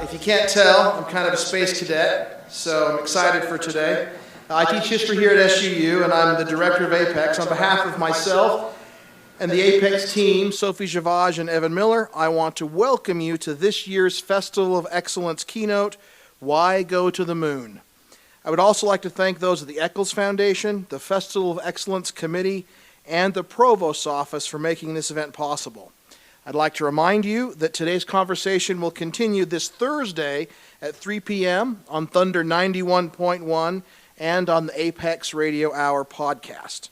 If you can't tell, I'm kind of a space cadet, so I'm excited for today. I teach history here at SUU, and I'm the director of A.P.E.X. On behalf of myself and the A.P.E.X. team, Sophie Javage and Evan Miller, I want to welcome you to this year's Festival of Excellence keynote, Why Go to the Moon? I would also like to thank those of the Eccles Foundation, the Festival of Excellence Committee, and the Provost's Office for making this event possible. I'd like to remind you that today's conversation will continue this Thursday at 3 p.m. on Thunder 91.1 and on the A.P.E.X. Radio Hour podcast.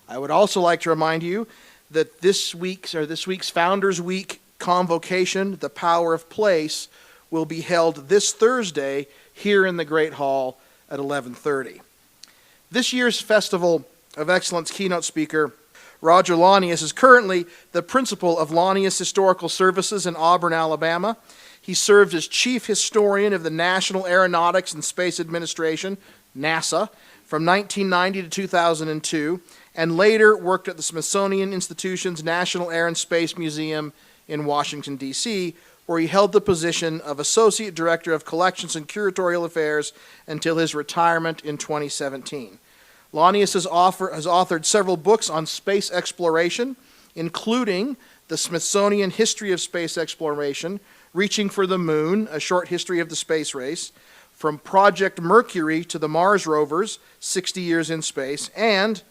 I would also like to remind you that this week's Founders Week convocation, The Power of Place, will be held this Thursday here in the Great Hall at 11:30. This year's Festival of Excellence keynote speaker, Roger Launius, is currently the principal of Launius Historical Services in Auburn, Alabama. He served as chief historian of the National Aeronautics and Space Administration, NASA, from 1990 to 2002, and later worked at the Smithsonian Institution's National Air and Space Museum in Washington, D.C., where he held the position of Associate Director of Collections and Curatorial Affairs until his retirement in 2017. Launius has authored several books on space exploration, including The Smithsonian History of Space Exploration, Reaching for the Moon, A Short History of the Space Race, From Project Mercury to the Mars Rovers, 60 Years in Space, and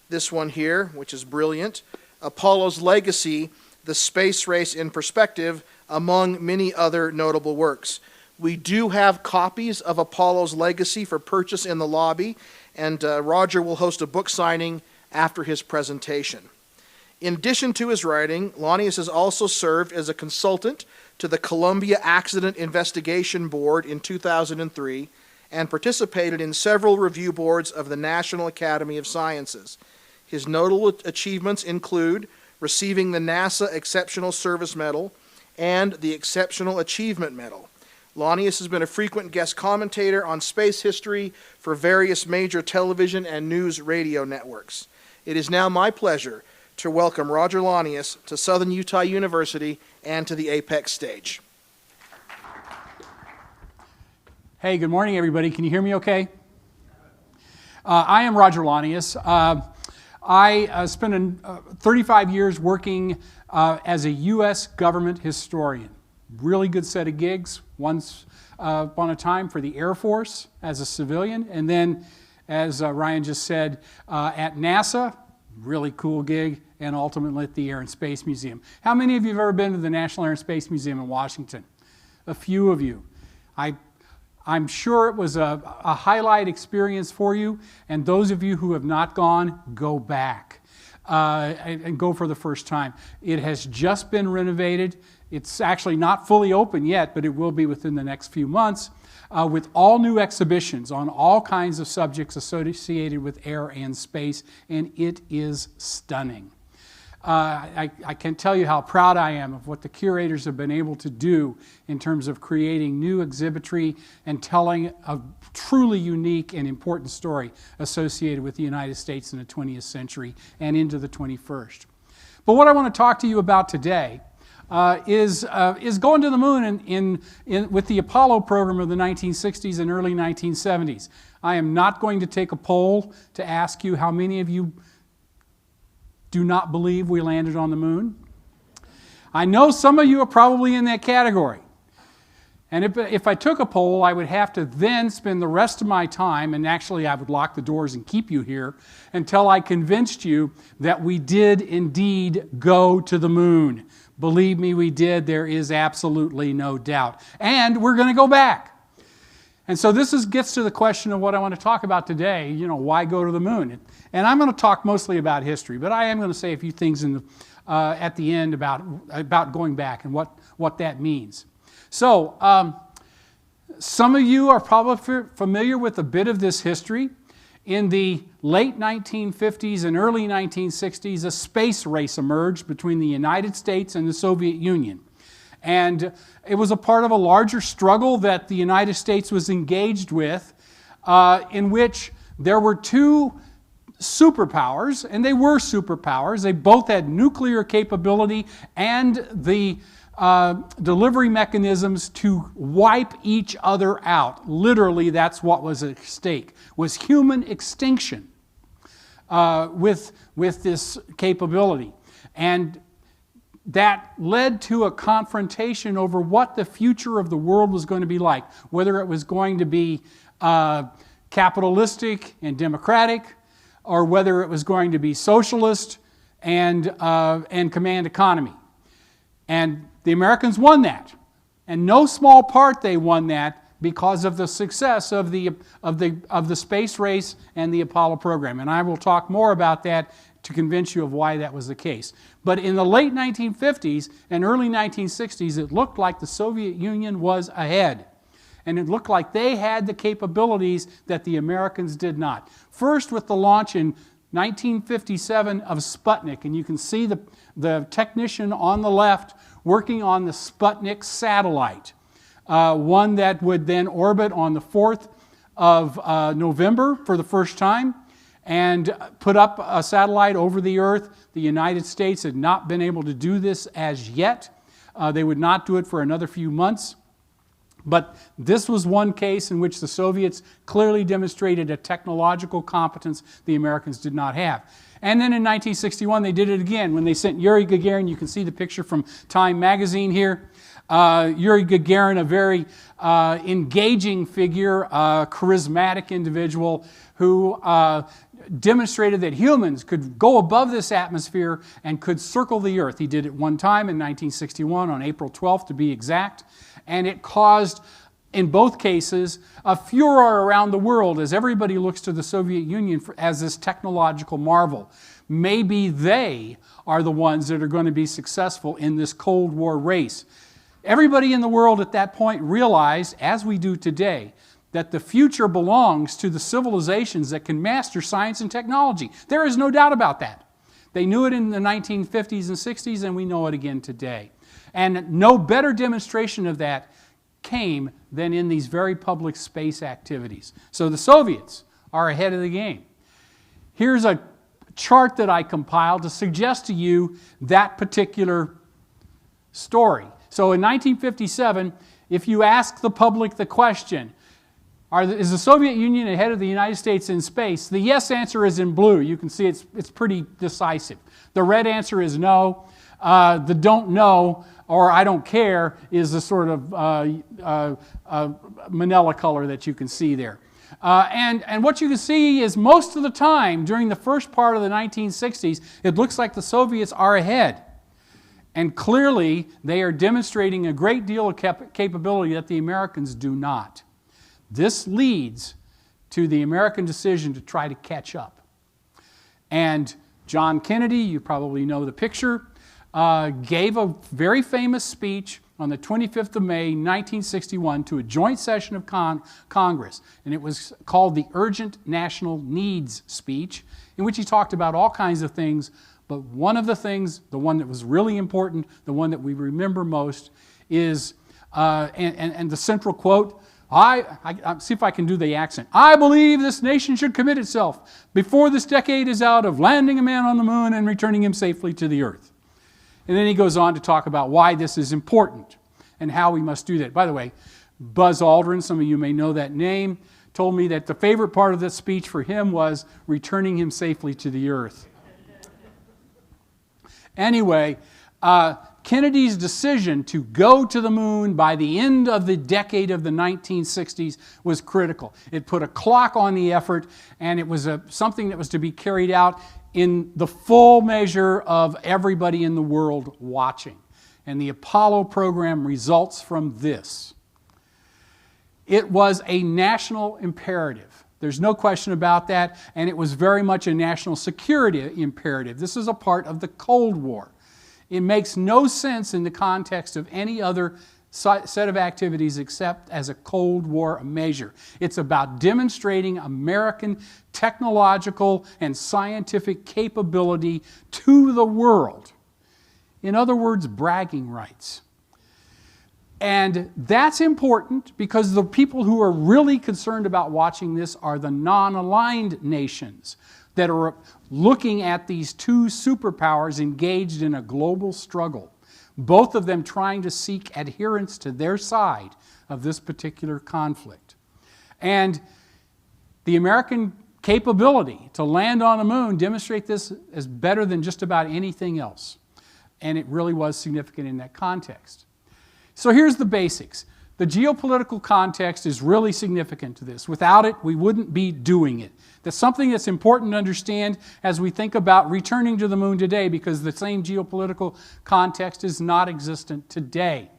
this one here, which is brilliant, Apollo's Legacy, The Space Race in Perspective, among many other notable works. We do have copies of Apollo's Legacy for purchase in the lobby, and Roger will host a book signing after his presentation. In addition to his writing, Launius has also served as a consultant to the Columbia Accident Investigation Board in 2003 and participated in several review boards of the National Academy of Sciences. His notable achievements include receiving the NASA Exceptional Service Medal and the Exceptional Achievement Medal. Launius has been a frequent guest commentator on space history for various major television and news radio networks. It is now my pleasure to welcome Roger Launius to Southern Utah University and to the A.P.E.X. stage. Hey, good morning, everybody. Can you hear me okay? I am Roger Launius. I spent 35 years working as a U.S. government historian. Really good set of gigs. Once upon a time for the Air Force as a civilian, and then, as Ryan just said, at NASA, really cool gig, and ultimately at the Air and Space Museum. How many of you have ever been to the National Air and Space Museum in Washington? A few of you. I'm sure it was a highlight experience for you, and those of you who have not gone, go back and go for the first time. It has just been renovated. It's actually not fully open yet, but it will be within the next few months, with all new exhibitions on all kinds of subjects associated with air and space, and it is stunning. I can tell you how proud I am of what the curators have been able to do in terms of creating new exhibitry and telling a truly unique and important story associated with the United States in the 20th century and into the 21st. But what I want to talk to you about today is going to the moon with the Apollo program of the 1960s and early 1970s. I am not going to take a poll to ask you how many of you do not believe we landed on the moon. I know some of you are probably in that category. And if I took a poll, I would have to then spend the rest of my time, and actually I would lock the doors and keep you here, until I convinced you that we did indeed go to the moon. Believe me, we did. There is absolutely no doubt. And we're going to go back. And so gets to the question of what I want to talk about today, why go to the moon? And I'm going to talk mostly about history, but I am going to say a few things at the end about going back and what that means. So some of you are probably familiar with a bit of this history. In the late 1950s and early 1960s, a space race emerged between the United States and the Soviet Union. And it was a part of a larger struggle that the United States was engaged with, in which there were two superpowers, and they were superpowers. They both had nuclear capability and the delivery mechanisms to wipe each other out. Literally, that's what was at stake, was human extinction with this capability. And that led to a confrontation over what the future of the world was going to be like, whether it was going to be capitalistic and democratic, or whether it was going to be socialist and command economy. And the Americans won that. And no small part they won that because of the success of the space race and the Apollo program. And I will talk more about that to convince you of why that was the case. But in the late 1950s and early 1960s, it looked like the Soviet Union was ahead. And it looked like they had the capabilities that the Americans did not. First with the launch in 1957 of Sputnik, and you can see the technician on the left working on the Sputnik satellite, one that would then orbit on the 4th of November for the first time and put up a satellite over the Earth. The United States had not been able to do this as yet. They would not do it for another few months. But this was one case in which the Soviets clearly demonstrated a technological competence the Americans did not have. And then in 1961, they did it again when they sent Yuri Gagarin. You can see the picture from Time magazine here. Yuri Gagarin, a very engaging figure, charismatic individual who demonstrated that humans could go above this atmosphere and could circle the Earth. He did it one time in 1961 on April 12th to be exact. And it caused, in both cases, a furor around the world as everybody looks to the Soviet Union as this technological marvel. Maybe they are the ones that are going to be successful in this Cold War race. Everybody in the world at that point realized, as we do today, that the future belongs to the civilizations that can master science and technology. There is no doubt about that. They knew it in the 1950s and 60s, and we know it again today. And no better demonstration of that came than in these very public space activities. So the Soviets are ahead of the game. Here's a chart that I compiled to suggest to you that particular story. So in 1957, if you ask the public the question, is the Soviet Union ahead of the United States in space? The yes answer is in blue. You can see it's pretty decisive. The red answer is no. The don't know or I don't care is the sort of manila color that you can see there. And what you can see is most of the time during the first part of the 1960s, it looks like the Soviets are ahead. And clearly, they are demonstrating a great deal of capability that the Americans do not. This leads to the American decision to try to catch up. And John Kennedy, you probably know the picture, gave a very famous speech on the 25th of May, 1961, to a joint session of Congress. And it was called the Urgent National Needs Speech, in which he talked about all kinds of things. But one of the things, the one that was really important, the one that we remember most, is, and the central quote, I see if I can do the accent. I believe this nation should commit itself before this decade is out of landing a man on the moon and returning him safely to the earth. And then he goes on to talk about why this is important and how we must do that. By the way, Buzz Aldrin, some of you may know that name, told me that the favorite part of this speech for him was returning him safely to the earth. Anyway, Kennedy's decision to go to the moon by the end of the decade of the 1960s was critical. It put a clock on the effort, and it was something that was to be carried out in the full measure of everybody in the world watching. And the Apollo program results from this. It was a national imperative. There's no question about that, and it was very much a national security imperative. This is a part of the Cold War. It makes no sense in the context of any other set of activities except as a Cold War measure. It's about demonstrating American technological and scientific capability to the world. In other words, bragging rights. And that's important because the people who are really concerned about watching this are the non-aligned nations that are looking at these two superpowers engaged in a global struggle, both of them trying to seek adherence to their side of this particular conflict. And the American capability to land on the moon demonstrate this as better than just about anything else. And it really was significant in that context. So here's the basics. The geopolitical context is really significant to this. Without it, we wouldn't be doing it. That's something that's important to understand as we think about returning to the moon today, because the same geopolitical context is not existent today.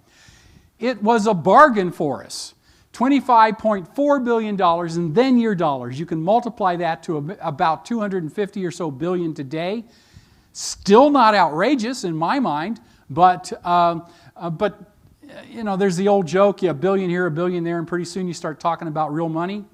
It was a bargain for us. $25.4 billion in then-year dollars. You can multiply that to about 250 or so billion today. Still not outrageous in my mind, but you know, there's the old joke, a billion here, a billion there, and pretty soon you start talking about real money.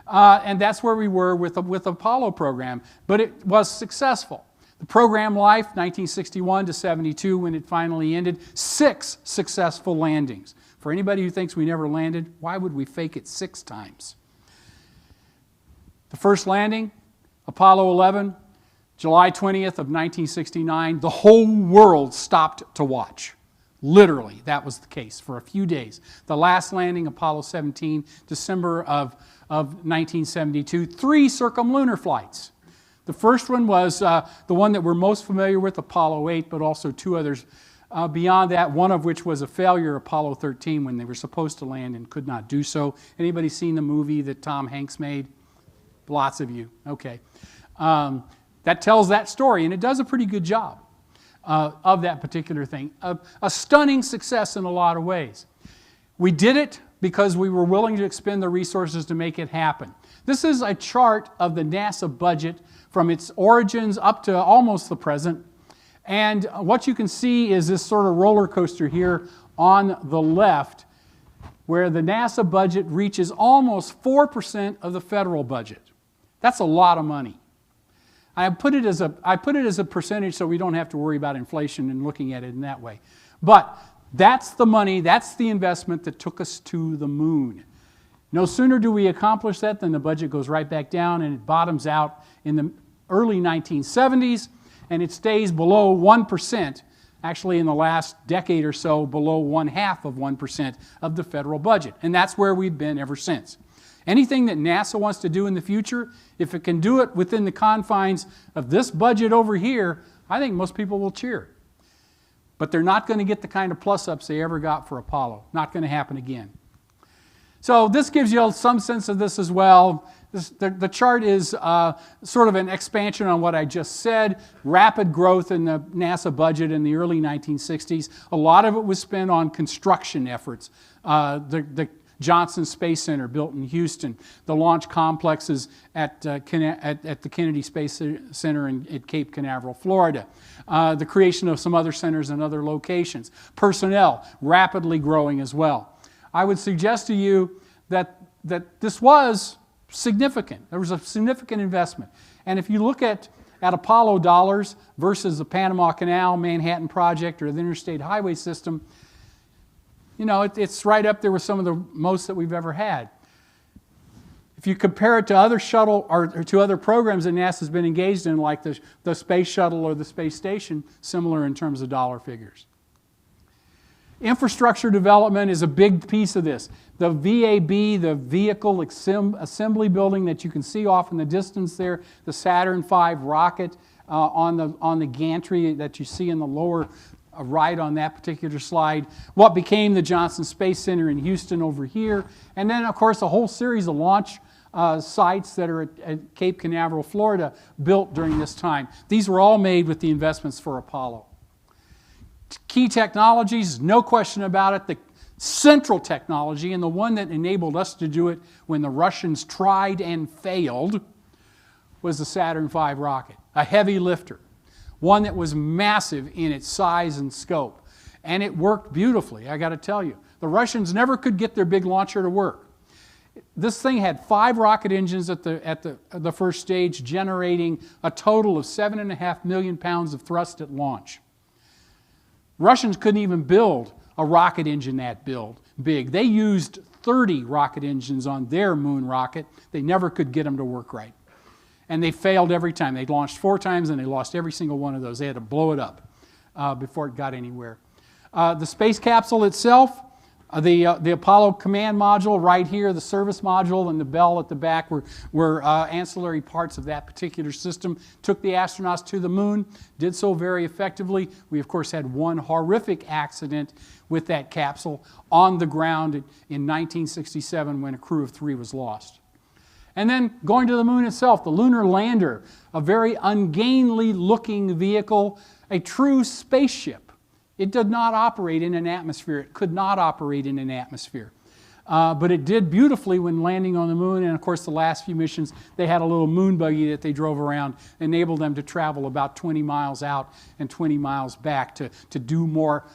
And that's where we were with the Apollo program. But it was successful. The program life, 1961 to 72, when it finally ended, 6 successful landings. For anybody who thinks we never landed, why would we fake it 6 times? The first landing, Apollo 11, July 20th of 1969, the whole world stopped to watch. Literally, that was the case for a few days. The last landing, Apollo 17, December of 1972, 3 circumlunar flights. The first one was the one that we're most familiar with, Apollo 8, but also 2 others beyond that, one of which was a failure, Apollo 13, when they were supposed to land and could not do so. Anybody seen the movie that Tom Hanks made? Lots of you. Okay. That tells that story, and it does a pretty good job of that particular thing. A stunning success in a lot of ways. We did it because we were willing to expend the resources to make it happen. This is a chart of the NASA budget from its origins up to almost the present. And what you can see is this sort of roller coaster here on the left, where the NASA budget reaches almost 4% of the federal budget. That's a lot of money. I put it as a percentage so we don't have to worry about inflation and looking at it in that way. But that's the money, that's the investment that took us to the moon. No sooner do we accomplish that than the budget goes right back down and it bottoms out in the early 1970s, and it stays below 1%, actually in the last decade or so, below 0.5% of the federal budget. And that's where we've been ever since. Anything that NASA wants to do in the future, if it can do it within the confines of this budget over here, I think most people will cheer. But they're not going to get the kind of plus-ups they ever got for Apollo. Not going to happen again. So this gives you some sense of this as well. The chart is sort of an expansion on what I just said. Rapid growth in the NASA budget in the early 1960s. A lot of it was spent on construction efforts. The Johnson Space Center built in Houston, the launch complexes at the Kennedy Space Center at Cape Canaveral, Florida, the creation of some other centers in other locations. Personnel rapidly growing as well. I would suggest to you that this was significant. There was a significant investment. And if you look at Apollo dollars versus the Panama Canal, Manhattan Project, or the Interstate Highway System, you know, it's right up there with some of the most that we've ever had. If you compare it to other shuttle or to other programs that NASA's been engaged in, like the Space Shuttle or the Space Station, similar in terms of dollar figures. Infrastructure development is a big piece of this. The VAB, the Vehicle Assembly Building that you can see off in the distance there, the Saturn V rocket on the gantry that you see in the lower right on that particular slide, what became the Johnson Space Center in Houston over here, and then of course a whole series of launch sites that are at Cape Canaveral, Florida, built during this time. These were all made with the investments for Apollo. Key technologies, no question about it, central technology, and the one that enabled us to do it when the Russians tried and failed, was the Saturn V rocket, a heavy lifter, one that was massive in its size and scope. And it worked beautifully, I got to tell you. The Russians never could get their big launcher to work. This thing had 5 rocket engines at the first stage, generating a total of 7.5 million pounds of thrust at launch. Russians couldn't even build a rocket engine that big. They used 30 rocket engines on their moon rocket. They never could get them to work right. And they failed every time. They launched 4 times and they lost every single one of those. They had to blow it up before it got anywhere. The space capsule itself, the Apollo command module right here, the service module and the bell at the back were ancillary parts of that particular system. Took the astronauts to the moon, did so very effectively. We, of course, had one horrific accident with that capsule on the ground in 1967 when a crew of 3 was lost. And then going to the moon itself, the lunar lander, a very ungainly looking vehicle, a true spaceship. It did not operate in an atmosphere. It could not operate in an atmosphere. But it did beautifully when landing on the moon. And of course, the last few missions, they had a little moon buggy that they drove around, enabled them to travel about 20 miles out and 20 miles back to do more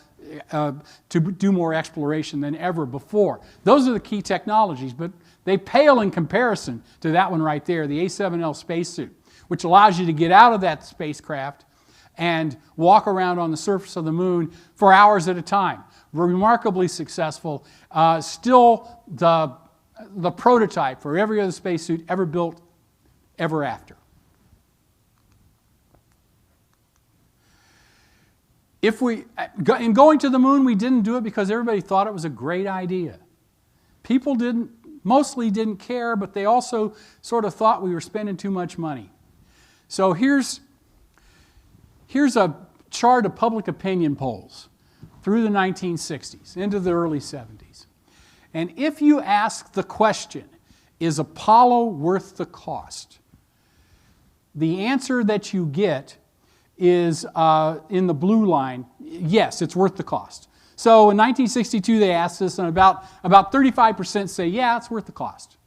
exploration than ever before. Those are the key technologies, but they pale in comparison to that one right there, the A7L spacesuit, which allows you to get out of that spacecraft and walk around on the surface of the moon for hours at a time. Remarkably successful. Still the prototype for every other spacesuit ever built ever after. In going to the moon, we didn't do it because everybody thought it was a great idea. People mostly didn't care, but they also sort of thought we were spending too much money. So here's a chart of public opinion polls through the 1960s into the early 70s. And if you ask the question, is Apollo worth the cost? The answer that you get is in the blue line, yes, it's worth the cost. So in 1962 they asked this, and about 35% say, yeah, it's worth the cost.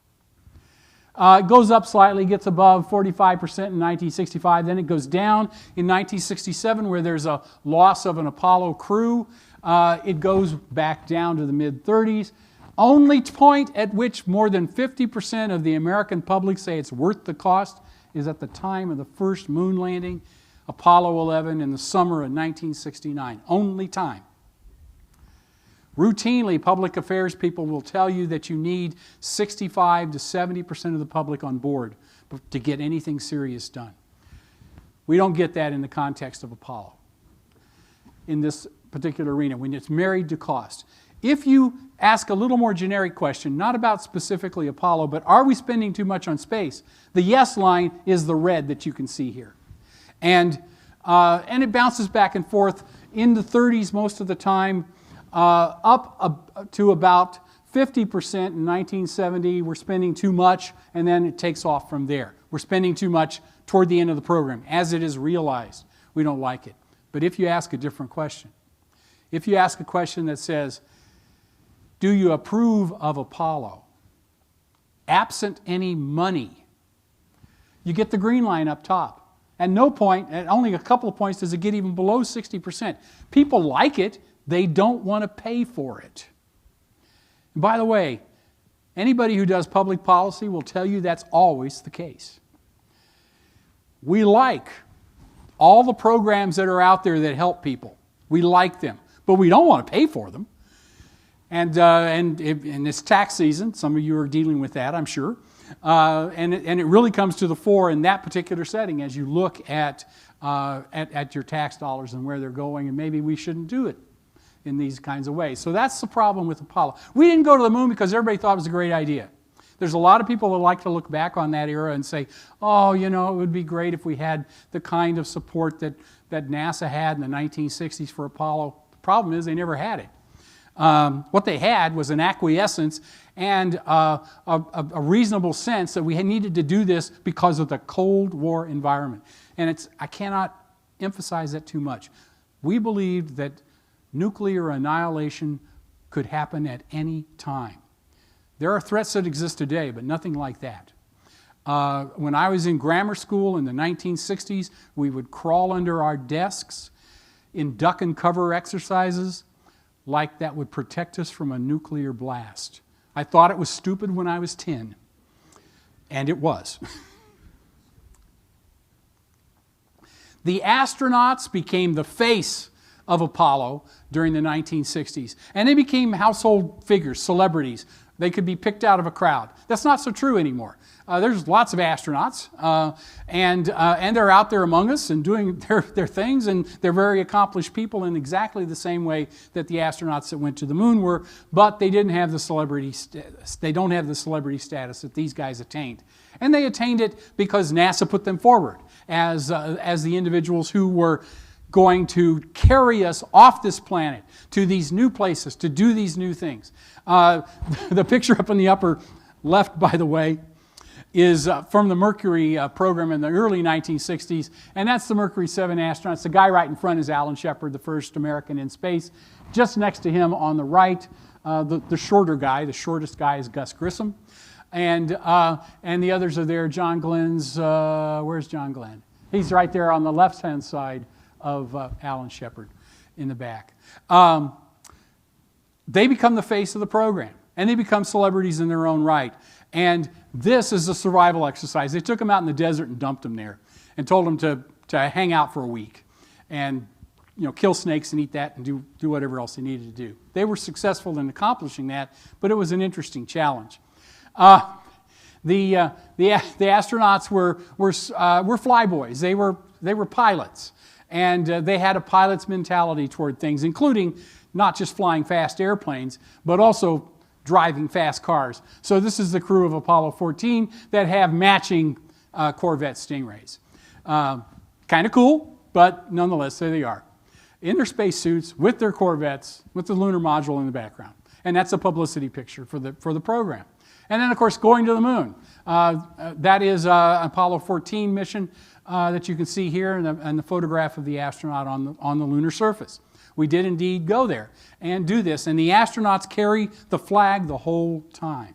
It goes up slightly, gets above 45% in 1965, then it goes down in 1967 where there's a loss of an Apollo crew. It goes back down to the mid-30s. Only point at which more than 50% of the American public say it's worth the cost is at the time of the first moon landing, Apollo 11 in the summer of 1969. Only time. Routinely, public affairs people will tell you that you need 65 to 70% of the public on board to get anything serious done. We don't get that in the context of Apollo, in this particular arena, when it's married to cost. If you ask a little more generic question, not about specifically Apollo, but are we spending too much on space? The yes line is the red that you can see here. And it bounces back and forth in the 30s most of the time, up to about 50% in 1970. We're spending too much, and then it takes off from there. We're spending too much toward the end of the program. As it is realized, we don't like it. But if you ask a different question, if you ask a question that says, do you approve of Apollo? Absent any money, you get the green line up top. At no point, at only a couple of points, does it get even below 60%. People like it. They don't want to pay for it. And by the way, anybody who does public policy will tell you that's always the case. We like all the programs that are out there that help people. We like them, but we don't want to pay for them. And in this tax season, some of you are dealing with that, I'm sure. And it really comes to the fore in that particular setting as you look at your tax dollars and where they're going, and maybe we shouldn't do it in these kinds of ways. So that's the problem with Apollo. We didn't go to the moon because everybody thought it was a great idea. There's a lot of people that like to look back on that era and say, oh, you know, it would be great if we had the kind of support that NASA had in the 1960s for Apollo. The problem is they never had it. What they had was an acquiescence and a reasonable sense that we needed to do this because of the Cold War environment. And I cannot emphasize that too much. We believed that nuclear annihilation could happen at any time. There are threats that exist today, but nothing like that. When I was in grammar school in the 1960s, we would crawl under our desks in duck and cover exercises like that would protect us from a nuclear blast. I thought it was stupid when I was 10, and it was. The astronauts became the face of Apollo during the 1960s, and they became household figures, celebrities. They could be picked out of a crowd. That's not so true anymore. There's lots of astronauts, and they're out there among us and doing their things, and they're very accomplished people in exactly the same way that the astronauts that went to the moon were, but they didn't have the celebrity status. They don't have the celebrity status that these guys attained. And they attained it because NASA put them forward as the individuals who were going to carry us off this planet to these new places, to do these new things. The picture up in the upper left, by the way, is from the Mercury program in the early 1960s, and that's the Mercury 7 astronauts. The guy right in front is Alan Shepard, the first American in space. Just next to him on the right, the shorter guy, the shortest guy is Gus Grissom. And the others are there. John Glenn's, where's John Glenn? He's right there on the left-hand side of Alan Shepard in the back. They become the face of the program, and they become celebrities in their own right. And this is a survival exercise. They took them out in the desert and dumped them there and told them to hang out for a week and kill snakes and eat that and do whatever else they needed to do. They were successful in accomplishing that, but it was an interesting challenge. The astronauts were flyboys. They were pilots, and they had a pilot's mentality toward things, including not just flying fast airplanes, but also driving fast cars. So this is the crew of Apollo 14 that have matching Corvette Stingrays. Kind of cool, but nonetheless, there they are, in their spacesuits with their Corvettes, with the lunar module in the background, and that's a publicity picture for the program. And then, of course, going to the moon. That is an Apollo 14 mission that you can see here, and the photograph of the astronaut on the lunar surface. We did indeed go there and do this, and the astronauts carry the flag the whole time.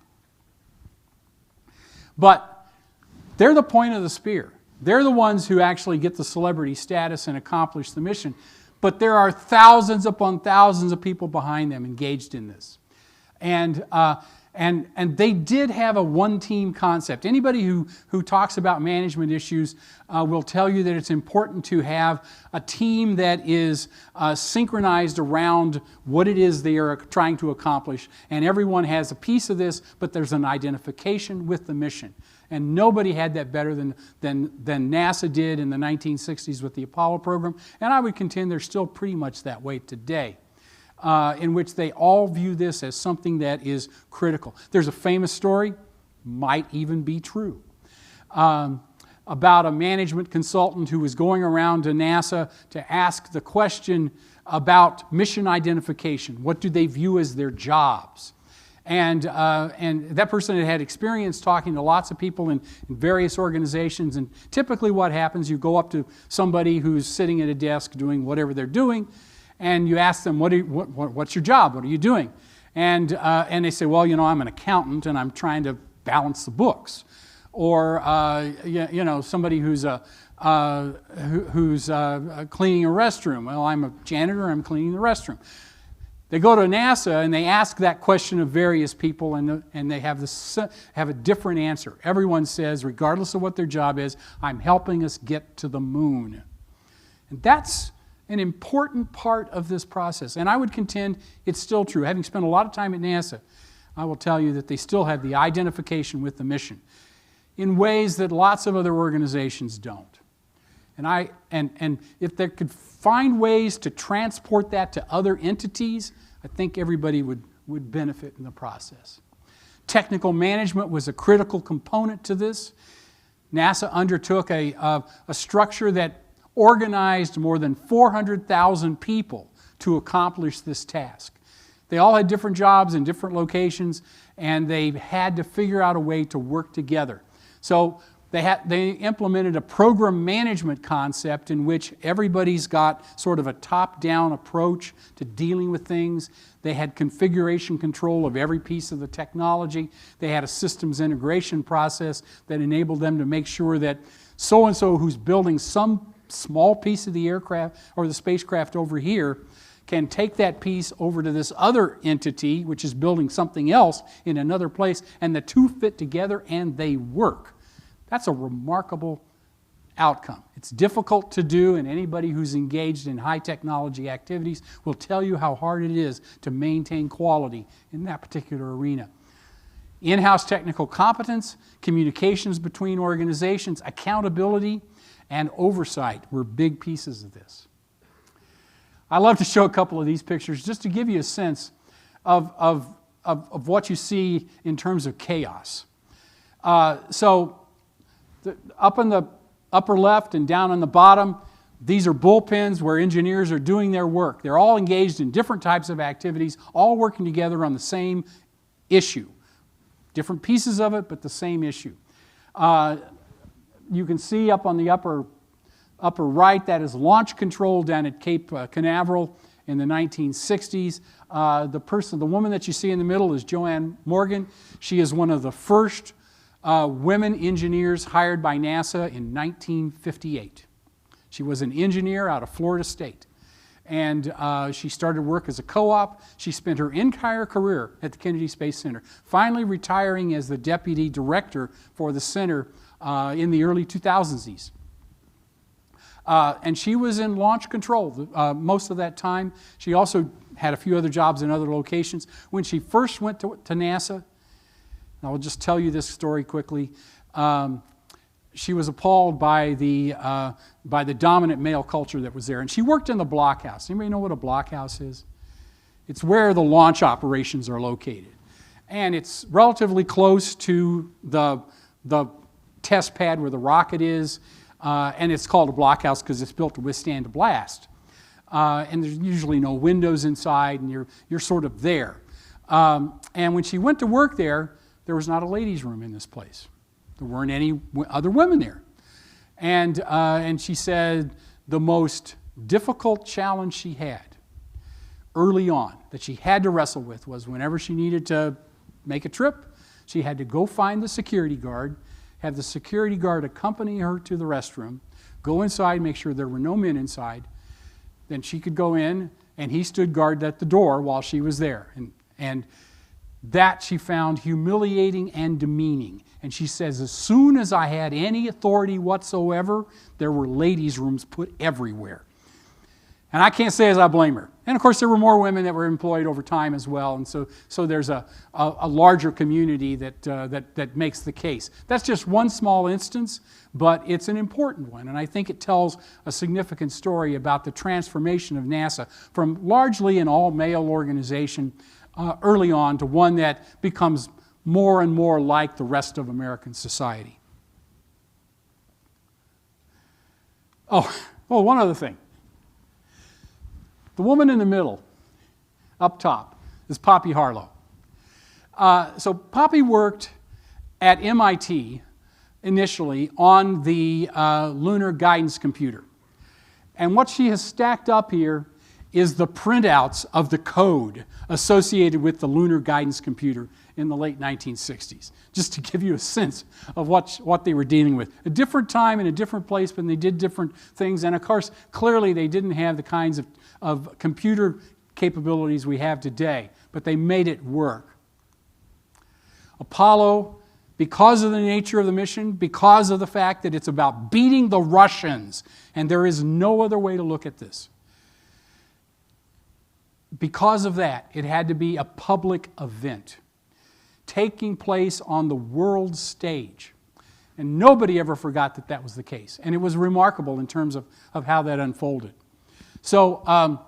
But they're the point of the spear. They're the ones who actually get the celebrity status and accomplish the mission. But there are thousands upon thousands of people behind them engaged in this. And they did have a one-team concept. Anybody who talks about management issues will tell you that it's important to have a team that is synchronized around what it is they are trying to accomplish. And everyone has a piece of this, but there's an identification with the mission. And nobody had that better than NASA did in the 1960s with the Apollo program. And I would contend they're still pretty much that way today. In which they all view this as something that is critical. There's a famous story, might even be true, about a management consultant who was going around to NASA to ask the question about mission identification. What do they view as their jobs? And that person had experience talking to lots of people in various organizations. And typically what happens, you go up to somebody who's sitting at a desk doing whatever they're doing, and you ask them, what's your job? What are you doing? And they say, well, I'm an accountant and I'm trying to balance the books. Or somebody who's cleaning a restroom. Well, I'm a janitor. I'm cleaning the restroom. They go to NASA and they ask that question of various people, and they have a different answer. Everyone says, regardless of what their job is, I'm helping us get to the moon. And that's an important part of this process. And I would contend it's still true. Having spent a lot of time at NASA, I will tell you that they still have the identification with the mission in ways that lots of other organizations don't. And if they could find ways to transport that to other entities, I think everybody would benefit in the process. Technical management was a critical component to this. NASA undertook a structure that organized more than 400,000 people to accomplish this task. They all had different jobs in different locations, and they had to figure out a way to work together. So They implemented a program management concept in which everybody's got sort of a top-down approach to dealing with things. They had configuration control of every piece of the technology. They had a systems integration process that enabled them to make sure that so-and-so who's building some small piece of the aircraft or the spacecraft over here can take that piece over to this other entity, which is building something else in another place, and the two fit together and they work. That's a remarkable outcome. It's difficult to do, and anybody who's engaged in high technology activities will tell you how hard it is to maintain quality in that particular arena. In-house technical competence, communications between organizations, accountability, and oversight were big pieces of this. I love to show a couple of these pictures just to give you a sense of what you see in terms of chaos. Up in the upper left and down on the bottom, these are bullpens where engineers are doing their work. They're all engaged in different types of activities, all working together on the same issue. Different pieces of it, but the same issue. You can see up on the upper right, that is launch control down at Cape Canaveral in the 1960s. The woman that you see in the middle is Joanne Morgan. She is one of the first women engineers hired by NASA in 1958. She was an engineer out of Florida State. And she started work as a co-op. She spent her entire career at the Kennedy Space Center, finally retiring as the deputy director for the center in the early 2000s. And she was in launch control most of that time. She also had a few other jobs in other locations. When she first went to NASA, I will just tell you this story quickly. She was appalled by the dominant male culture that was there. And she worked in the blockhouse. Anybody know what a blockhouse is? It's where the launch operations are located. And it's relatively close to the test pad where the rocket is. And it's called a blockhouse because it's built to withstand a blast. And there's usually no windows inside, and you're sort of there. And when she went to work there was not a ladies' room in this place. There weren't any other women there. And she said the most difficult challenge she had early on that she had to wrestle with was whenever she needed to make a trip, she had to go find the security guard, have the security guard accompany her to the restroom, go inside, make sure there were no men inside. Then she could go in, and he stood guard at the door while she was there. And that she found humiliating and demeaning. And she says, as soon as I had any authority whatsoever, there were ladies' rooms put everywhere. And I can't say as I blame her. And of course, there were more women that were employed over time as well. And so there's a larger community that makes the case. That's just one small instance, but it's an important one. And I think it tells a significant story about the transformation of NASA from largely an all-male organization early on to one that becomes more and more like the rest of American society. Oh, one other thing. The woman in the middle, up top, is Poppy Harlow. So Poppy worked at MIT initially on the Lunar guidance computer. And what she has stacked up here is the printouts of the code associated with the Lunar guidance computer in the late 1960s, just to give you a sense of what they were dealing with. A different time and a different place, but they did different things. And of course, clearly they didn't have the kinds of computer capabilities we have today, but they made it work. Apollo, because of the nature of the mission, because of the fact that it's about beating the Russians, and there is no other way to look at this. Because of that, it had to be a public event taking place on the world stage. And nobody ever forgot that that was the case. And it was remarkable in terms of how that unfolded. So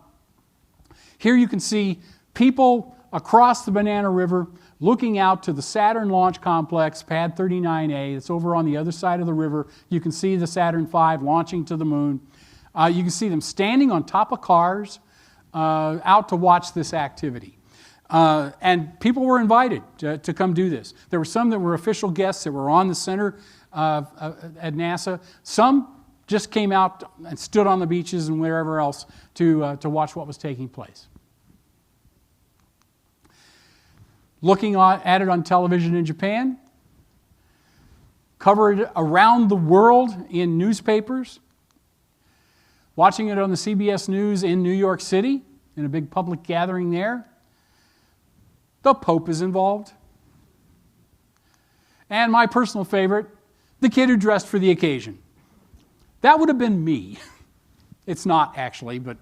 here you can see people across the Banana River looking out to the Saturn Launch Complex, Pad 39A. It's over on the other side of the river. You can see the Saturn V launching to the moon. You can see them standing on top of cars out to watch this activity. And people were invited to come do this. There were some that were official guests that were on the center at NASA. Some just came out and stood on the beaches and wherever else to watch what was taking place. Looking at it on television in Japan, covered around the world in newspapers, watching it on the CBS News in New York City, in a big public gathering there. The Pope is involved. And my personal favorite, the kid who dressed for the occasion. That would have been me. It's not actually, but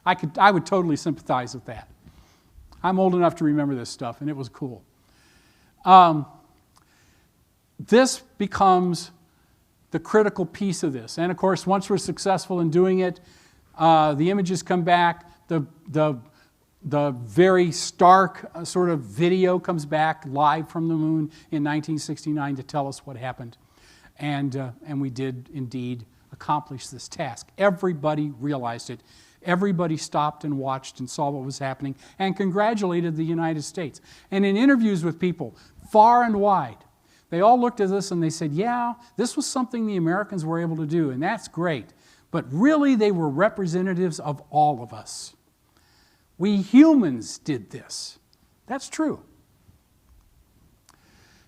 I would totally sympathize with that. I'm old enough to remember this stuff, and it was cool. This becomes the critical piece of this. And of course, once we're successful in doing it, the images come back, the very stark sort of video comes back live from the moon in 1969 to tell us what happened. And we did indeed accomplish this task. Everybody realized it. Everybody stopped and watched and saw what was happening and congratulated the United States. And in interviews with people far and wide, they all looked at this and they said, yeah, this was something the Americans were able to do, and that's great. But really, they were representatives of all of us. We humans did this. That's true.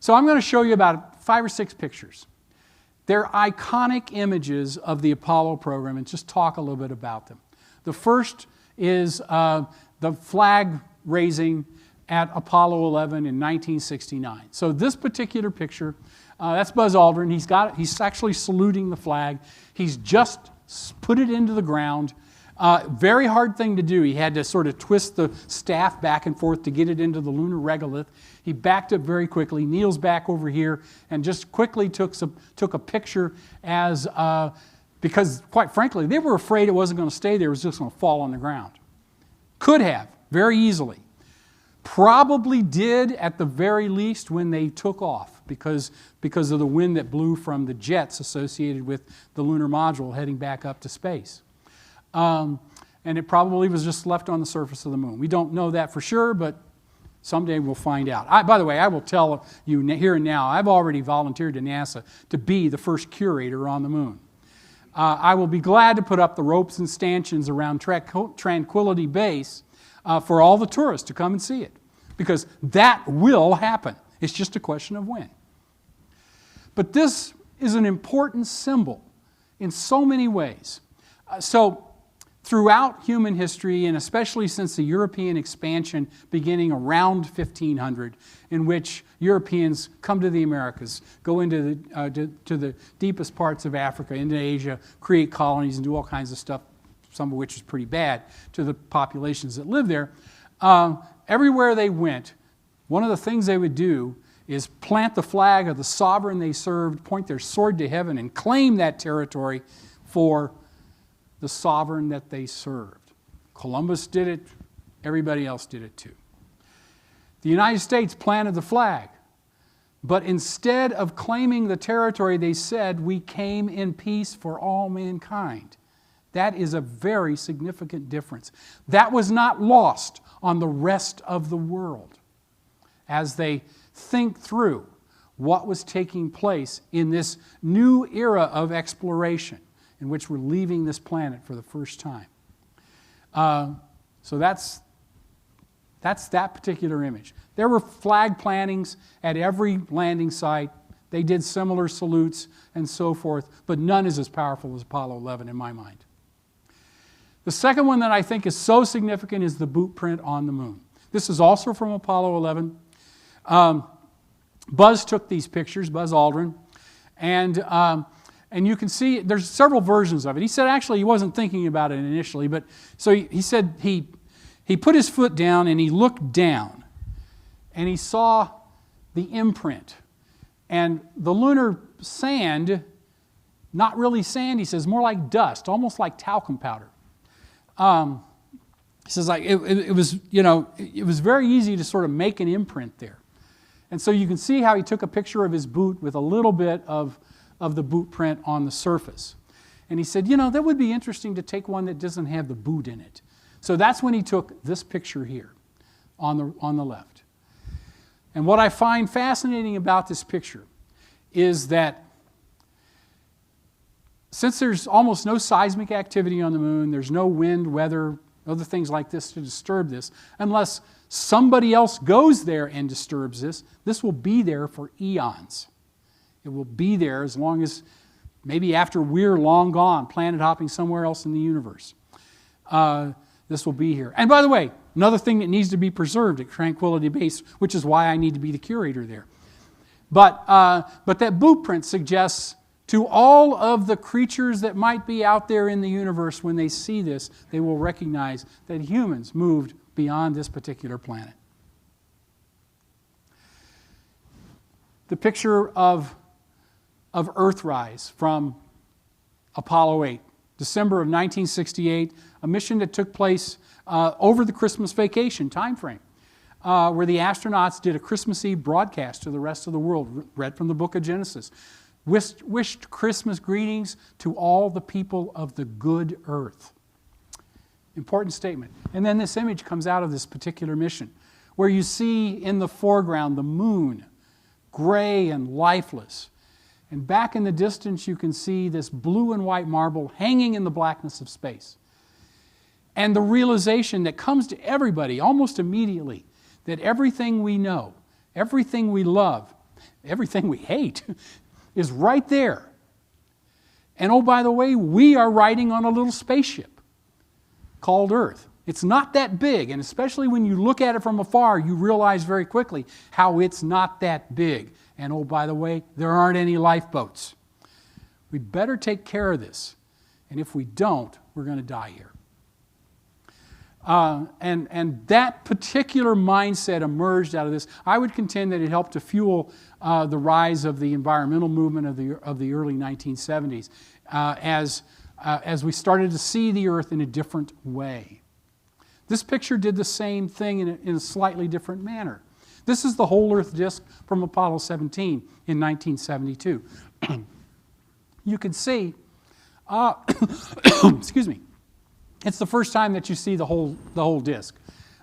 So I'm going to show you about 5 or 6 pictures. They're iconic images of the Apollo program and just talk a little bit about them. The first is the flag raising at Apollo 11 in 1969. So this particular picture, that's Buzz Aldrin. He's actually saluting the flag. He's just put it into the ground. Very hard thing to do. He had to sort of twist the staff back and forth to get it into the lunar regolith. He backed up very quickly, kneels back over here, and just quickly took a picture as, because quite frankly, they were afraid it wasn't going to stay there. It was just going to fall on the ground. Could have, very easily. Probably did at the very least when they took off because of the wind that blew from the jets associated with the lunar module heading back up to space. And it probably was just left on the surface of the moon. We don't know that for sure, but someday we'll find out. By the way, I will tell you here and now, I've already volunteered to NASA to be the first curator on the moon. I will be glad to put up the ropes and stanchions around Tranquility Base for all the tourists to come and see it, because that will happen. It's just a question of when. But this is an important symbol in so many ways. Throughout human history, and especially since the European expansion beginning around 1500, in which Europeans come to the Americas, go into the deepest parts of Africa, into Asia, create colonies and do all kinds of stuff, some of which is pretty bad to the populations that live there. Everywhere they went, one of the things they would do is plant the flag of the sovereign they served, point their sword to heaven, and claim that territory for the sovereign that they served. Columbus did it. Everybody else did it too. The United States planted the flag, but instead of claiming the territory, they said, we came in peace for all mankind. That is a very significant difference. That was not lost on the rest of the world as they think through what was taking place in this new era of exploration in which we're leaving this planet for the first time. So that's that particular image. There were flag plantings at every landing site. They did similar salutes and so forth, but none is as powerful as Apollo 11 in my mind. The second one that I think is so significant is the boot print on the moon. This is also from Apollo 11. Buzz took these pictures, Buzz Aldrin, and you can see there's several versions of it. He said actually he wasn't thinking about it initially, but so he said he put his foot down and he looked down and he saw the imprint. And the lunar sand, not really sand, he says, more like dust, almost like talcum powder. He says like it was, it was very easy to sort of make an imprint there. And so you can see how he took a picture of his boot with a little bit of the boot print on the surface. And he said, that would be interesting to take one that doesn't have the boot in it. So that's when he took this picture here on the left. And what I find fascinating about this picture is that Since there's almost no seismic activity on the moon, there's no wind, weather, other things like this to disturb this, unless somebody else goes there and disturbs this, this will be there for eons. It will be there as long as, maybe after we're long gone, planet hopping somewhere else in the universe. This will be here. And by the way, another thing that needs to be preserved at Tranquility Base, which is why I need to be the curator there. But that blueprint suggests to all of the creatures that might be out there in the universe, when they see this, they will recognize that humans moved beyond this particular planet. The picture of Earthrise from Apollo 8, December of 1968, a mission that took place over the Christmas vacation time frame, where the astronauts did a Christmas Eve broadcast to the rest of the world, read from the book of Genesis, wished Christmas greetings to all the people of the good earth. Important statement. And then this image comes out of this particular mission, where you see in the foreground the moon, gray and lifeless. And back in the distance you can see this blue and white marble hanging in the blackness of space. And the realization that comes to everybody almost immediately that everything we know, everything we love, everything we hate is right there. And oh, by the way, we are riding on a little spaceship called Earth. It's not that big, and especially when you look at it from afar, you realize very quickly how it's not that big. And oh, by the way, there aren't any lifeboats. We better take care of this. And if we don't, we're going to die here. And that particular mindset emerged out of this. I would contend that it helped to fuel the rise of the environmental movement of the early 1970s as we started to see the Earth in a different way. This picture did the same thing in a slightly different manner. This is the whole Earth disk from Apollo 17 in 1972. You can see, excuse me, it's the first time that you see the whole disk.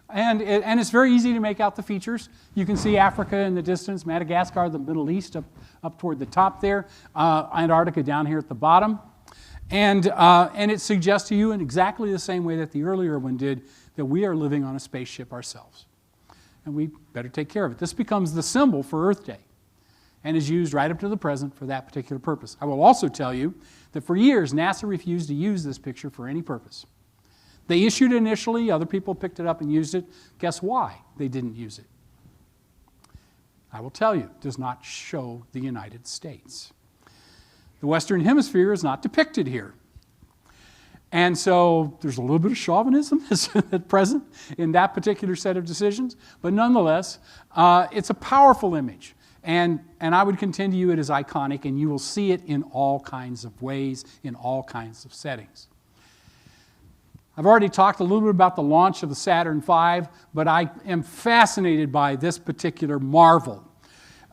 And it's very easy to make out the features. You can see Africa in the distance, Madagascar, the Middle East up toward the top there, Antarctica down here at the bottom. And it suggests to you in exactly the same way that the earlier one did that we are living on a spaceship ourselves. And we better take care of it. This becomes the symbol for Earth Day and is used right up to the present for that particular purpose. I will also tell you that for years NASA refused to use this picture for any purpose. They issued it initially, other people picked it up and used it. Guess why they didn't use it? I will tell you, it does not show the United States. The Western Hemisphere is not depicted here. And so there's a little bit of chauvinism at present in that particular set of decisions, but nonetheless, it's a powerful image. And I would contend to you it is iconic, and you will see it in all kinds of ways, in all kinds of settings. I've already talked a little bit about the launch of the Saturn V, but I am fascinated by this particular marvel.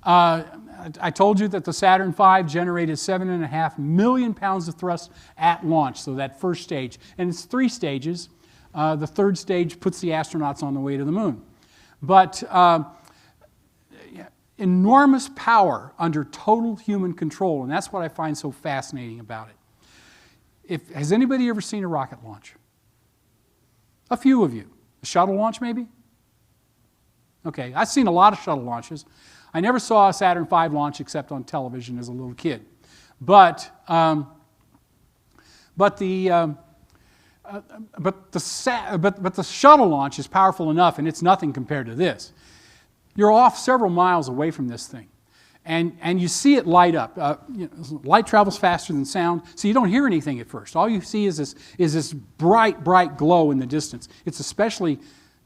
I told you that the Saturn V generated 7.5 million pounds of thrust at launch, so that first stage. And it's 3 stages. The third stage puts the astronauts on the way to the moon. But enormous power under total human control, and that's what I find so fascinating about it. Has anybody ever seen a rocket launch? A few of you. A shuttle launch, maybe? Okay, I've seen a lot of shuttle launches. I never saw a Saturn V launch except on television as a little kid. But the shuttle launch is powerful enough, and it's nothing compared to this. You're off several miles away from this thing, and you see it light up. Light travels faster than sound, so you don't hear anything at first. All you see is this bright, bright glow in the distance. It's especially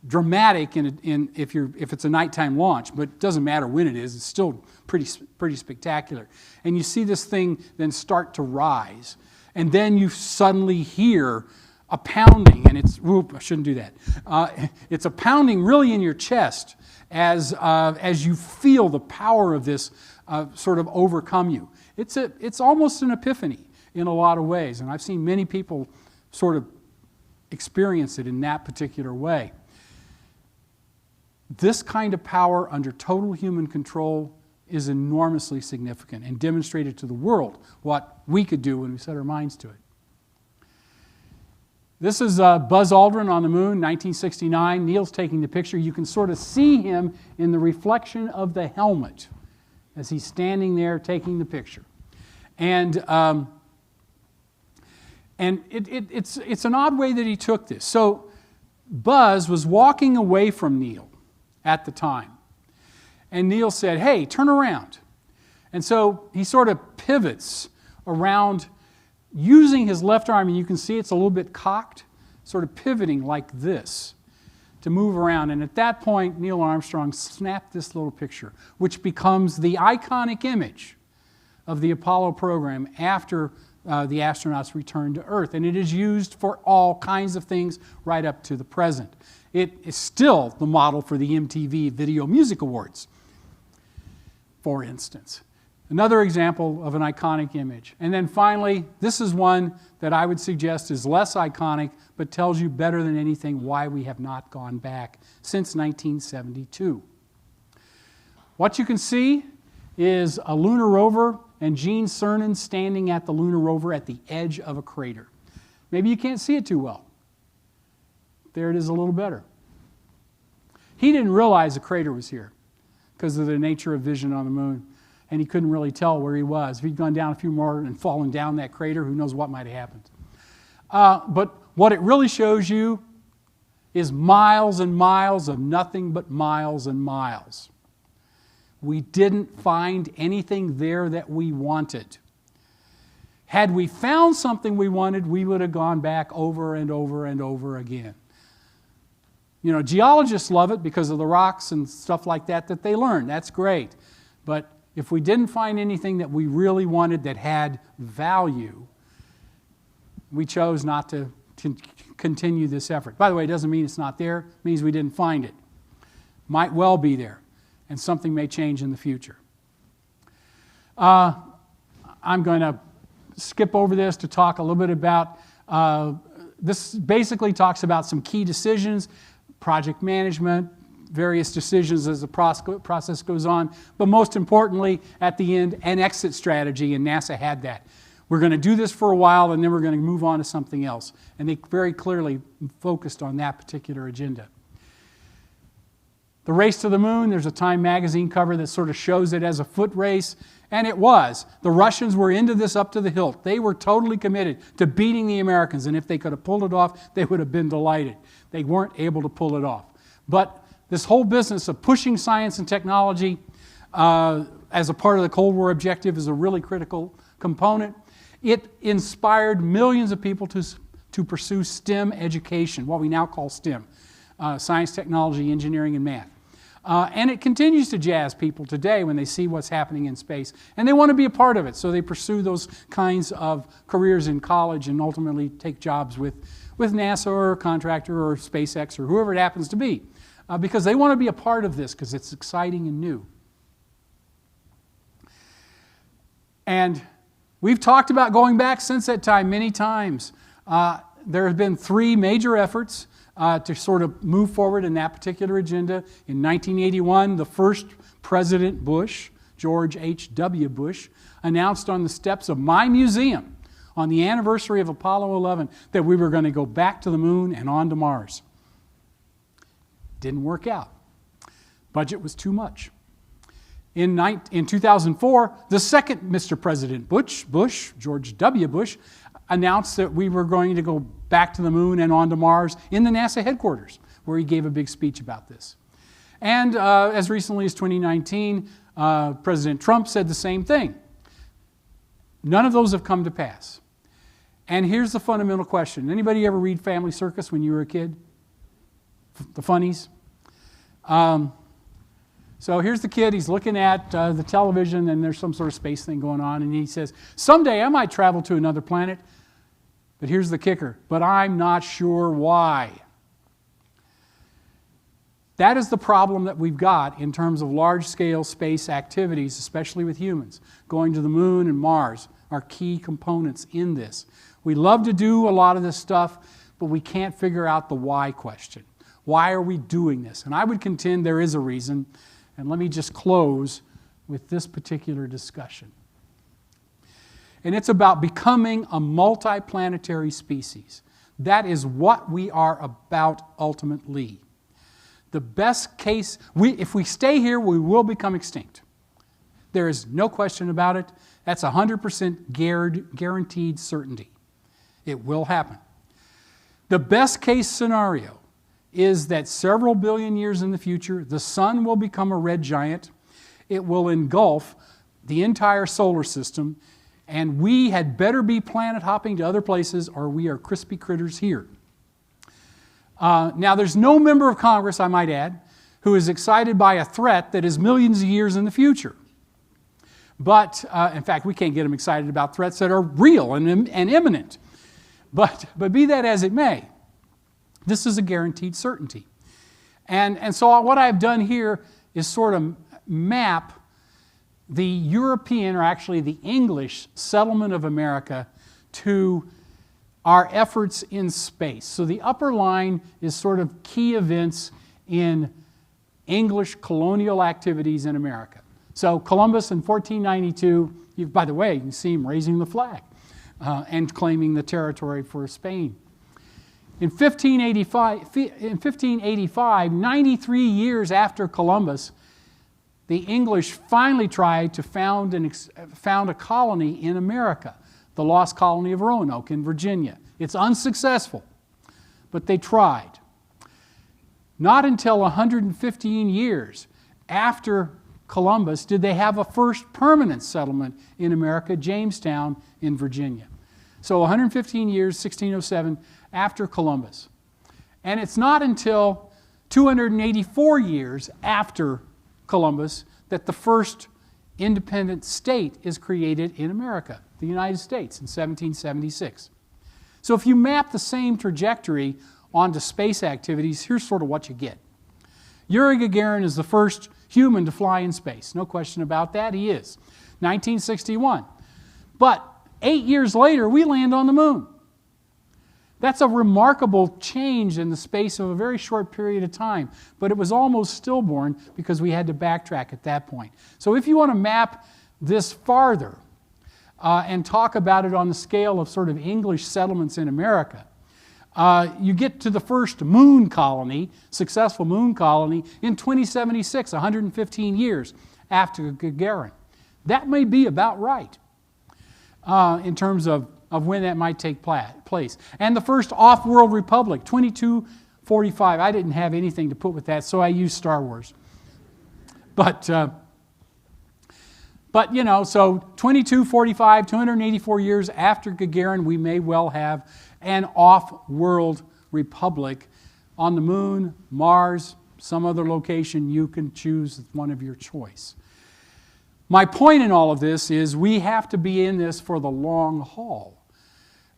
dramatic if it's a nighttime launch, but it doesn't matter when it is. It's still pretty spectacular. And you see this thing then start to rise, and then you suddenly hear a pounding, and it's I shouldn't do that. It's a pounding really in your chest as you feel the power of this sort of overcome you. It's almost an epiphany in a lot of ways, and I've seen many people sort of experience it in that particular way. This kind of power under total human control is enormously significant and demonstrated to the world what we could do when we set our minds to it. This is Buzz Aldrin on the moon, 1969. Neil's taking the picture. You can sort of see him in the reflection of the helmet as he's standing there taking the picture. And it's an odd way that he took this. So Buzz was walking away from Neil at the time. And Neil said, "Hey, turn around." And so he sort of pivots around using his left arm, and you can see it's a little bit cocked, sort of pivoting like this to move around. And at that point, Neil Armstrong snapped this little picture, which becomes the iconic image of the Apollo program after the astronauts returned to Earth. And it is used for all kinds of things right up to the present. It is still the model for the MTV Video Music Awards, for instance. Another example of an iconic image. And then finally, this is one that I would suggest is less iconic, but tells you better than anything why we have not gone back since 1972. What you can see is a lunar rover and Gene Cernan standing at the lunar rover at the edge of a crater. Maybe you can't see it too well. There it is a little better. He didn't realize the crater was here because of the nature of vision on the moon. And he couldn't really tell where he was. If he'd gone down a few more and fallen down that crater, who knows what might have happened. But what it really shows you is miles and miles of nothing but miles and miles. We didn't find anything there that we wanted. Had we found something we wanted, we would have gone back over and over and over again. You know, geologists love it because of the rocks and stuff like that they learn. That's great. But if we didn't find anything that we really wanted that had value, we chose not to continue this effort. By the way, it doesn't mean it's not there. It means we didn't find it. Might well be there, and something may change in the future. I'm going to skip over this to talk a little bit about, this basically talks about some key decisions, project management, various decisions as the process goes on, but most importantly, at the end, an exit strategy, and NASA had that. We're going to do this for a while, and then we're going to move on to something else. And they very clearly focused on that particular agenda. The race to the moon, there's a Time magazine cover that sort of shows it as a foot race, and it was. The Russians were into this up to the hilt. They were totally committed to beating the Americans, and if they could have pulled it off, they would have been delighted. They weren't able to pull it off. But this whole business of pushing science and technology as a part of the Cold War objective is a really critical component. It inspired millions of people to pursue STEM education, what we now call STEM, science, technology, engineering, and math. And it continues to jazz people today when they see what's happening in space. And they want to be a part of it, so they pursue those kinds of careers in college and ultimately take jobs with NASA or a contractor or SpaceX or whoever it happens to be. Because they want to be a part of this because it's exciting and new. And we've talked about going back since that time many times. There have been three major efforts to sort of move forward in that particular agenda. In 1981, the first President Bush, George H.W. Bush, announced on the steps of my museum on the anniversary of Apollo 11 that we were going to go back to the moon and on to Mars. Didn't work out. Budget was too much. In 2004, the second Mr. President Bush, George W. Bush, announced that we were going to go back to the moon and on to Mars in the NASA headquarters, where he gave a big speech about this. And as recently as 2019, President Trump said the same thing. None of those have come to pass. And here's the fundamental question. Anybody ever read Family Circus when you were a kid? The funnies? So here's the kid, he's looking at the television and there's some sort of space thing going on and he says, someday I might travel to another planet, but here's the kicker, but I'm not sure why. That is the problem that we've got in terms of large-scale space activities, especially with humans. Going to the moon and Mars are key components in this. We love to do a lot of this stuff, but we can't figure out the why question. Why are we doing this? And I would contend there is a reason. And let me just close with this particular discussion. And it's about becoming a multiplanetary species. That is what we are about ultimately. The best case, if we stay here, we will become extinct. There is no question about it. That's 100% guaranteed certainty. It will happen. The best case scenario is that several billion years in the future, the sun will become a red giant. It will engulf the entire solar system, and we had better be planet hopping to other places or we are crispy critters here. Now, there's no member of Congress, I might add, who is excited by a threat that is millions of years in the future. But, in fact, we can't get them excited about threats that are real and imminent. But be that as it may, this is a guaranteed certainty. And so what I've done here is sort of map the European, or actually the English, settlement of America to our efforts in space. So the upper line is sort of key events in English colonial activities in America. So Columbus in 1492, by the way, you can see him raising the flag and claiming the territory for Spain. In 1585, 93 years after Columbus, the English finally tried to found a colony in America, the lost colony of Roanoke in Virginia. It's unsuccessful, but they tried. Not until 115 years after Columbus did they have a first permanent settlement in America, Jamestown in Virginia. So 115 years, 1607, after Columbus. And it's not until 284 years after Columbus that the first independent state is created in America, the United States, in 1776. So if you map the same trajectory onto space activities, here's sort of what you get. Yuri Gagarin is the first human to fly in space. No question about that, he is. 1961. But 8 years later, we land on the moon. That's a remarkable change in the space of a very short period of time, but it was almost stillborn because we had to backtrack at that point. So if you want to map this farther and talk about it on the scale of sort of English settlements in America, you get to the first moon colony, successful moon colony, in 2076, 115 years after Gagarin. That may be about right in terms of when that might take place. And the first off-world republic, 2245. I didn't have anything to put with that, so I used Star Wars. But you know, so 2245, 284 years after Gagarin, we may well have an off-world republic on the moon, Mars, some other location. You can choose one of your choice. My point in all of this is we have to be in this for the long haul.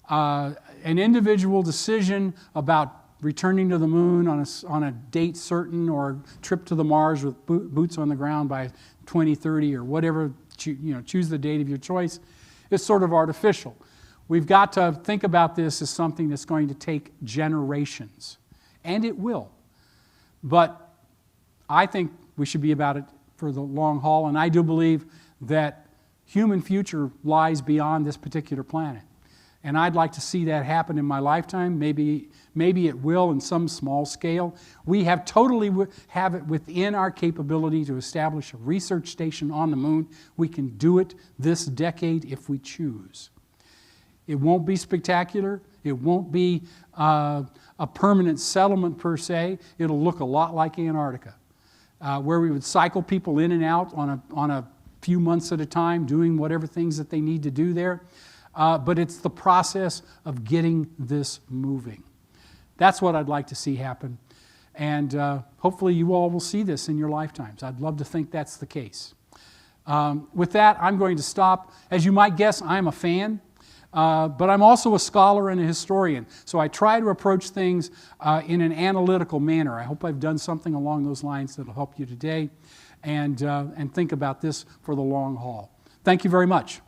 An individual decision about returning to the moon on a date certain, or trip to the Mars with boots on the ground by 2030 or whatever, choose the date of your choice, is sort of artificial. We've got to think about this as something that's going to take generations, and it will. But I think we should be about it for the long haul, and I do believe that human future lies beyond this particular planet. And I'd like to see that happen in my lifetime. Maybe it will in some small scale. We have it within our capability to establish a research station on the moon. We can do it this decade if we choose. It won't be spectacular. It won't be a permanent settlement per se. It'll look a lot like Antarctica, where we would cycle people in and out on a few months at a time, doing whatever things that they need to do there. But it's the process of getting this moving. That's what I'd like to see happen. And hopefully you all will see this in your lifetimes. I'd love to think that's the case. With that, I'm going to stop. As you might guess, I'm a fan. But I'm also a scholar and a historian. So I try to approach things in an analytical manner. I hope I've done something along those lines that will help you today and think about this for the long haul. Thank you very much.